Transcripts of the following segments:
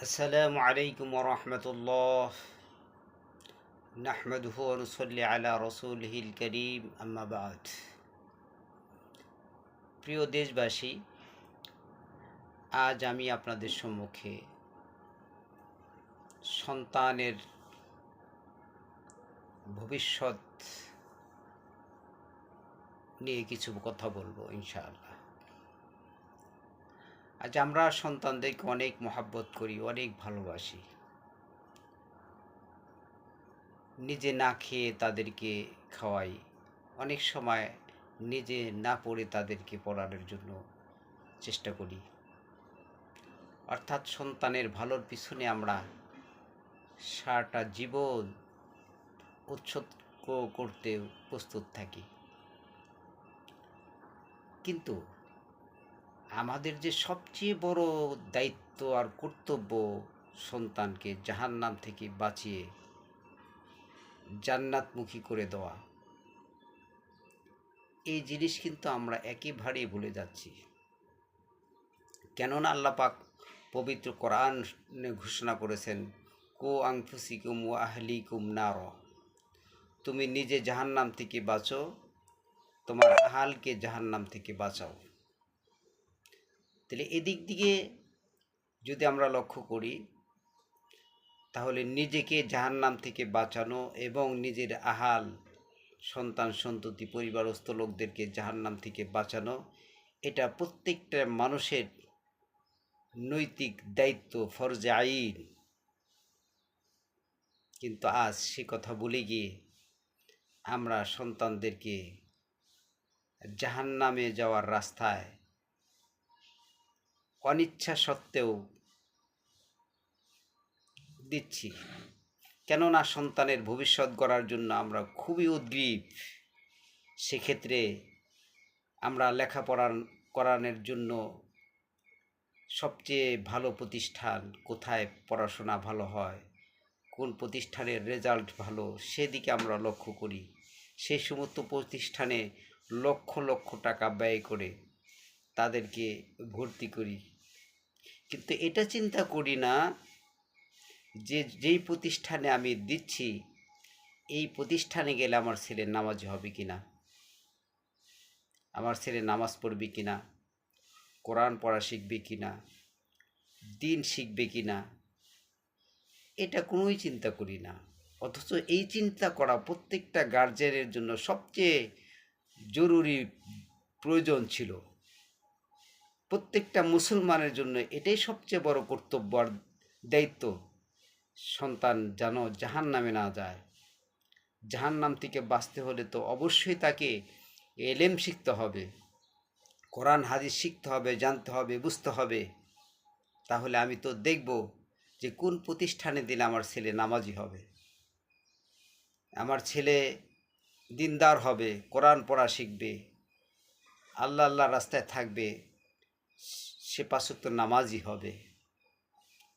আসসালামু আলাইকুম ওরহমতুল্লাহ নাহমাদুহু ওয়া নুসাল্লি আলা রাসূলিহিল কারীম আম্মা বা'দ। প্রিয় দেশবাসী, আজ আমি আপনাদের সম্মুখে সন্তানের ভবিষ্যৎ নিয়ে কিছু কথা বলবো ইনশাআল্লাহ। আজ আমরা সন্তানদেরকে অনেক মহাব্বত করি, অনেক ভালোবাসি। নিজে না খেয়ে তাদেরকে খাওয়াই, অনেক সময় নিজে না পড়ে তাদেরকে পড়ানোর জন্য চেষ্টা করি। অর্থাৎ সন্তানের ভালোর পিছনে আমরা সারাটা জীবন উৎসর্গ করতে প্রস্তুত থাকি। কিন্তু আমাদের যে সবচেয়ে বড় দায়িত্ব আর কর্তব্য, সন্তানকে জাহান্নাম থেকে বাঁচিয়ে জান্নাতমুখী করে দেওয়া, এই জিনিস কিন্তু আমরা একেবারেই ভুলে যাচ্ছি। কেননা আল্লাহ পাক পবিত্র কোরআনে ঘোষণা করেছেন, কো আনফুসিকুম ওয়া আহলিকুম নার, তুমি নিজে জাহান্নাম থেকে বাঁচো, তোমার আহালকে জাহান্নাম থেকে বাঁচাও। তাহলে এদিক দিকে যদি আমরা লক্ষ্য করি, তাহলে নিজেকে জাহান্নাম থেকে বাঁচানো এবং নিজের আহাল, সন্তান সন্ততি, পরিবারস্থ লোকদেরকে জাহান্নাম থেকে বাঁচানো, এটা প্রত্যেকটা মানুষের নৈতিক দায়িত্ব, ফরজে আইন। কিন্তু আজ সে কথা ভুলে গিয়ে আমরা সন্তানদেরকে জাহান্নামে যাওয়ার রাস্তায় অনিচ্ছা সত্ত্বেও দিচ্ছি। কেননা সন্তানের ভবিষ্যৎ গড়ার জন্য আমরা খুবই উদ্গ্রীব। সেক্ষেত্রে আমরা লেখাপড়া করানোর জন্য সবচেয়ে ভালো প্রতিষ্ঠান কোথায় পড়াশোনা ভালো হয়, কোন প্রতিষ্ঠানের রেজাল্ট ভালো, সেদিকে আমরা লক্ষ্য করি। সেই সমস্ত প্রতিষ্ঠানে লক্ষ লক্ষ টাকা ব্যয় করে তাদেরকে ভর্তি করি। কিন্তু এটা চিন্তা করি না যে যেই প্রতিষ্ঠানে আমি দিচ্ছি, এই প্রতিষ্ঠানে গেলে আমার ছেলে নামাজি হবে কি না, আমার ছেলে নামাজ পড়বে কি না, কোরআন পড়া শিখবে কি না, দিন শিখবে কি না, এটা কোনোই চিন্তা করি না। অথচ এই চিন্তা করা প্রত্যেকটা গার্জেনের জন্য সবচেয়ে জরুরি প্রয়োজন ছিল। প্রত্যেকটা মুসলমানের জন্য এটাই সবচেয়ে বড় কর্তব্য আর দায়িত্ব, সন্তান যেন জাহান্নামে না যায়। জাহান্নাম থেকে বাঁচতে হলে তো অবশ্যই তাকে এলেম শিখতে হবে, কোরআন হাদিস শিখতে হবে, জানতে হবে, বুঝতে হবে। তাহলে আমি তো দেখব যে কোন প্রতিষ্ঠানে দিলে আমার ছেলে নামাজি হবে, আমার ছেলে দিনদার হবে, কোরআন পড়া শিখবে, আল্লাহ রাস্তায় থাকবে, সে পাঁচ ওয়াক্ত নামাজি হবে।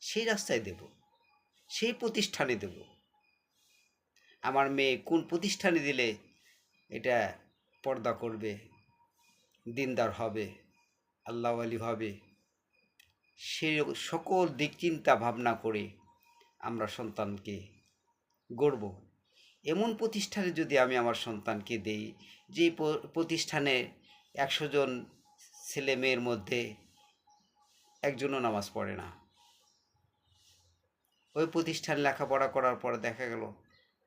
সেই রাস্তায় দেব, সেই প্রতিষ্ঠানে দেব। আমার মেয়ে কোন প্রতিষ্ঠানে দিলে এটা পর্দা করবে, দিনদার হবে, আল্লাহওয়ালি হবে, সে সকল দিক চিন্তা ভাবনা করে আমরা সন্তানকে গড়ব। এমন প্রতিষ্ঠানে যদি আমি আমার সন্তানকে দেই যে প্রতিষ্ঠানে 100 জন ছেলে মেয়ের মধ্যে একজনও নামাজ পড়ে না, ওই প্রতিষ্ঠানে লেখাপড়া করার পরে দেখা গেল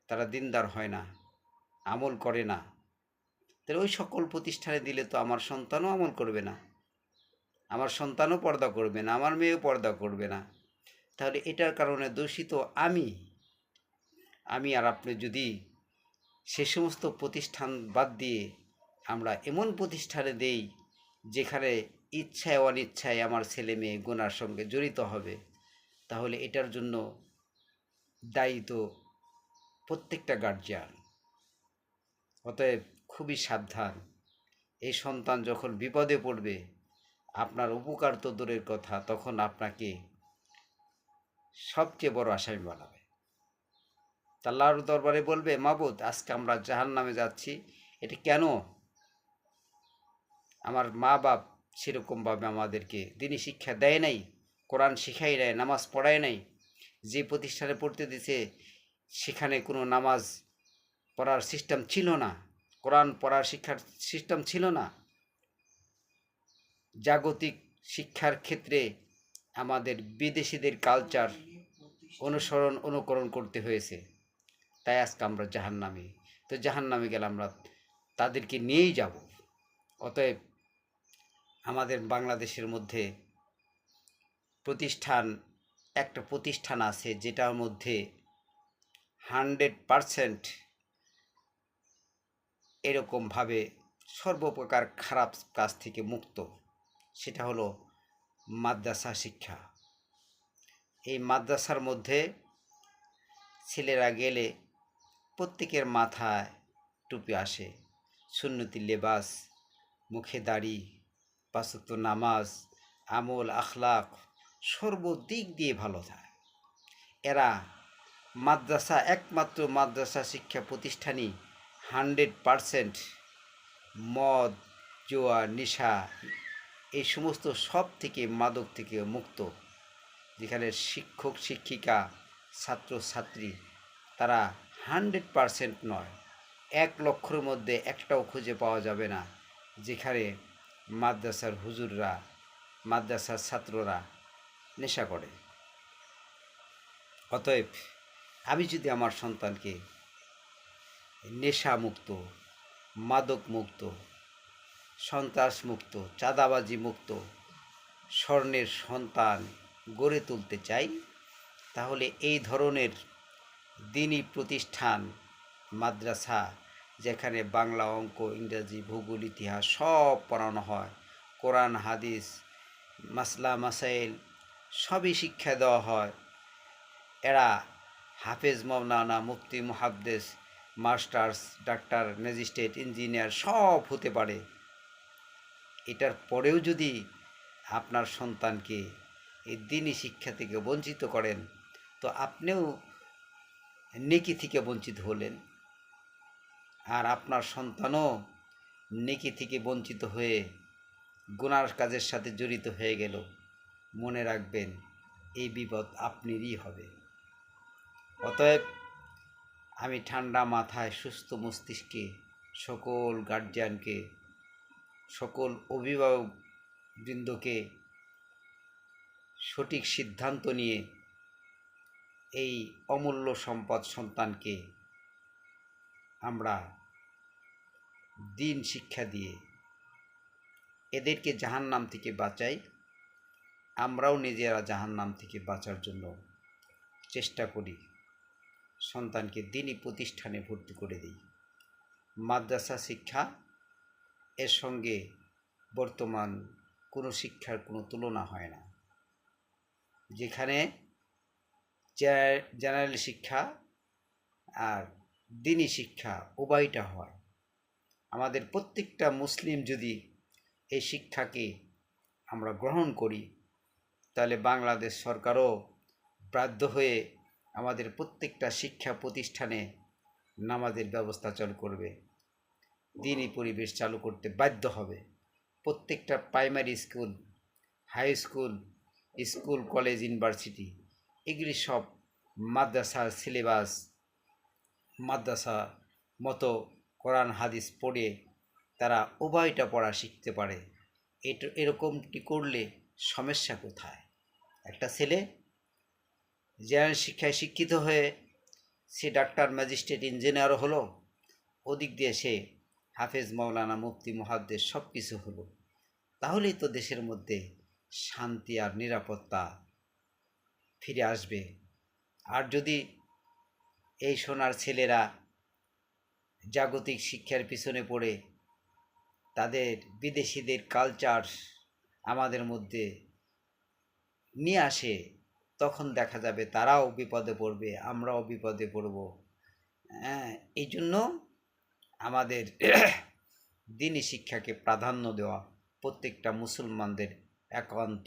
তারা দিনদার হয় না, আমল করে না, তাহলে ওই সকল প্রতিষ্ঠানে দিলে তো আমার সন্তানও আমল করবে না, আমার সন্তানও পর্দা করবে না, আমার মেয়েও পর্দা করবে না। তাহলে এটার কারণে দোষিত আমি আর আপনি যদি সে সমস্ত প্রতিষ্ঠান বাদ দিয়ে আমরা এমন প্রতিষ্ঠানে দেই যেখানে ইচ্ছায় অনিচ্ছায় আমার ছেলে মেয়ে গুনার সঙ্গে জড়িত হবে, তাহলে এটার জন্য দায়ী তো প্রত্যেকটা গার্জিয়ান। অতএব খুবই সাবধান। এই সন্তান যখন বিপদে পড়বে, আপনার উপকার তো দূরের কথা, তখন আপনাকে সবচেয়ে বড় আসামি বানাবে। আল্লাহর দরবারে বলবে, মাবুদ, আজকে আমরা জাহান্নামে যাচ্ছি, এটা কেন? আমার মা বাপ সেরকমভাবে আমাদেরকে দিনী শিক্ষা দেয় নাই, কোরআন শিখাই নাই, নামাজ পড়ায় নাই, যে প্রতিষ্ঠানে পড়তে দিছে সেখানে কোনো নামাজ পড়ার সিস্টেম ছিল না, কোরআন পড়ার শিক্ষার সিস্টেম ছিল না। জাগতিক শিক্ষার ক্ষেত্রে আমাদের বিদেশিদের কালচার অনুকরণ করতে হয়েছে, তাই আজকে আমরা জাহান্নামে। তো জাহান্নামে গেলে আমরা তাদেরকে নিয়েই যাব। অতএব আমাদের বাংলাদেশের মধ্যে একটা প্রতিষ্ঠান আছে যেটার মধ্যে 100% এরকমভাবে সর্বপ্রকার খারাপ কাজ থেকে মুক্ত, সেটা হলো মাদ্রাসা শিক্ষা। এই মাদ্রাসার মধ্যে ছেলেরা গেলে প্রত্যেকের মাথায় টুপি আসে, সুন্নতি লেবাস, মুখে দাড়ি, পাঁচ ওয়াক্ত নামাজ, আমল আখলাক সর্বদিক দিয়ে ভালো থাকে। এরা একমাত্র মাদ্রাসা শিক্ষা প্রতিষ্ঠানই 100% মদ, জুয়া, নেশা এই সমস্ত সব থেকে মাদক থেকে মুক্ত, যেখানে শিক্ষক শিক্ষিকা ছাত্র ছাত্রী তারা 100% নয়, 1,00,000-এর মধ্যে একটাও খুঁজে পাওয়া যাবে না যেখানে মাদ্রাসার হুজুররা, মাদ্রাসার ছাত্ররা নেশা করে। অতএব আমি যদি আমার সন্তানকে নেশা মুক্ত, মাদক মুক্ত, সন্ত্রাস মুক্ত, চাঁদাবাজি মুক্ত স্বর্ণের সন্তান গড়ে তুলতে চাই, তাহলে এই ধরনের দ্বীনি প্রতিষ্ঠান, মাদ্রাসা, যেখানে বাংলা, অঙ্ক, ইংরাজি, ভূগোল, ইতিহাস সব পড়ানো হয়, কোরআন হাদিস, মাসলা মাসাইল সবই শিক্ষা দেওয়া হয়, এরা হাফেজ, মাওলানা, মুফতি, মুহাদ্দিস, মাস্টার্স, ডাক্তার, ম্যাজিস্ট্রেট, ইঞ্জিনিয়ার সব হতে পারে। এটার পরেও যদি আপনার সন্তানকে এই দ্বীনি শিক্ষা থেকে বঞ্চিত করেন, তো আপনিও নেকি থেকে বঞ্চিত হলেন, আর আপনার সন্তানও নেকি থেকে বঞ্চিত হয়ে গুনার কাজের সাথে জড়িত হয়ে গেল। মনে রাখবেন, এই বিপদ আপনারই হবে। অতএব আমি ঠান্ডা মাথায় সুস্থ মস্তিষ্কে সকল গার্জিয়ানকে, সকল অভিভাবকবৃন্দকে সঠিক সিদ্ধান্ত নিয়ে এই অমূল্য সম্পদ সন্তানকে আমরা দ্বীন শিক্ষা দিয়ে এদেরকে জাহান্নাম থেকে বাঁচাই, আমরাও নিজেরা জাহান্নাম থেকে বাঁচার জন্য চেষ্টা করি, সন্তানকে দ্বীনি প্রতিষ্ঠানে ভর্তি করে দিই। মাদ্রাসা শিক্ষা এর সঙ্গে বর্তমান কোনো শিক্ষার কোনো তুলনা হয় না, যেখানে জেনারেল শিক্ষা আর দ্বীনি শিক্ষা উভয়টা হয়। আমাদের প্রত্যেকটা মুসলিম যদি এই শিক্ষাকে আমরা গ্রহণ করি, তাহলে বাংলাদেশ সরকারও বাধ্য হয়ে আমাদের প্রত্যেকটা শিক্ষা প্রতিষ্ঠানে নামাজের ব্যবস্থা চালু করবে, দ্বীনি পরিবেশ চালু করতে বাধ্য হবে। প্রত্যেকটা primary school, high school, school, college, university এগুলি সব মাদ্রাসার সিলেবাস, মাদ্রাসা মতো কোরআন হাদিস পড়ে তারা উভয়টা পড়া শিখতে পারে। এরকমটি করলে সমস্যা কোথায়? একটা ছেলে জেনারেল শিক্ষায় শিক্ষিত হয়ে সে ডাক্তার, ম্যাজিস্ট্রেট, ইঞ্জিনিয়ার হলো, ওদিক দিয়ে সে হাফেজ, মাওলানা, মুফতি, মুহাদ্দিস সব কিছু হলো, তাহলেই তো দেশের মধ্যে শান্তি আর নিরাপত্তা ফিরে আসবে। আর যদি এই সোনার ছেলেরা জাগতিক শিক্ষার পিছনে পড়ে তাদের বিদেশিদের কালচার আমাদের মধ্যে নিয়ে আসে, তখন দেখা যাবে তারাও বিপদে পড়বে, আমরাও বিপদে পড়ব। এই জন্য আমাদের দ্বীনি শিক্ষাকে প্রাধান্য দেওয়া প্রত্যেকটা মুসলমানদের একান্ত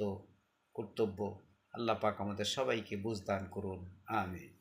কর্তব্য। আল্লাহ পাক আমাদের সবাইকে বুঝদান করুন, আমিন।